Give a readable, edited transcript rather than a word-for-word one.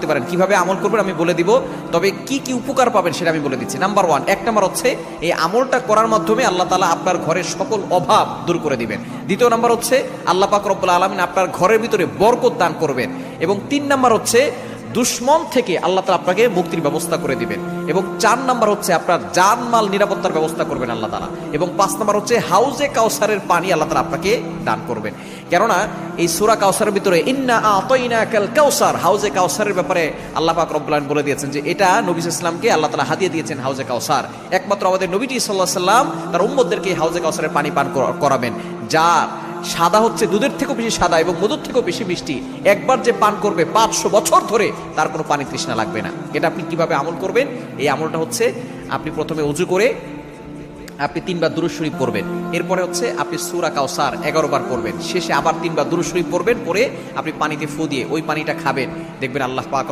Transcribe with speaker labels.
Speaker 1: করতে পারেন। কিভাবে আমল করবেন আমি বলে দিব, তবে কি কি উপকার পাবেন সেটা আমি বলে দিচ্ছি। নাম্বার 1, 1 নাম্বার হচ্ছে এই আমলটা করার মাধ্যমে আল্লাহ তাআলা আপনার ঘরের সকল অভাব দূর করে দিবেন। দ্বিতীয় নাম্বার হচ্ছে আল্লাহ পাক রব্বুল আলামিন আপনার ঘরের ভিতরে বরকত দান করবেন। এবং 3 নাম্বার হচ্ছে দুশ্মন থেকে আল্লাহ তাআলা আপনাকে মুক্তির ব্যবস্থা করে দিবেন। এবং 4 নাম্বার হচ্ছে আপনার জানমাল নিরাপত্তার ব্যবস্থা করবেন আল্লাহ তাআলা। এবং 5 নাম্বার হচ্ছে হাউজে কাউসারের পানি আল্লাহ তাআলা আপনাকে দান করবেন। কেননা এই সূরা কাউসারের ভিতরে ইন্না আতাইনাকাল কাউসার, হাউজে কাউসারের ব্যাপারে আল্লাহ পাক রব্বুল আলামিন বলে দিয়েছেন যে এটা নবী সাল্লাল্লাহু আলাইহি ওয়াসাল্লামকে আল্লাহ তাআলা হাদিয়া দিয়েছেন হাউজে কাউসার। একমাত্র আমাদের নবীজি সাল্লাল্লাহু আলাইহি ওয়াসাল্লাম তার উম্মতদেরকে হাউজে কাউসারের পানি পান করাবেন, যা সাদা হচ্ছে দুধের থেকেও বেশি সাদা এবং মধুর থেকেও বেশি মিষ্টি। একবার যে পান করবে 500 বছর ধরে তার কোনো পানি তৃষ্ণা লাগবে না। এটা আপনি কিভাবে আমল করবেন? এই আমলটা হচ্ছে আপনি প্রথমে ওযু করে আপনি 3 বার দুরূদ শরীফ পড়বেন। এরপরে হচ্ছে আপনি সূরা কাউসার 11 বার পড়বেন। শেষে আবার 3 বার দুরূদ শরীফ পড়বেন, পরে আপনি পানিতে ফু দিয়ে ওই পানিটা খাবেন। দেখবেন আল্লাহ পাক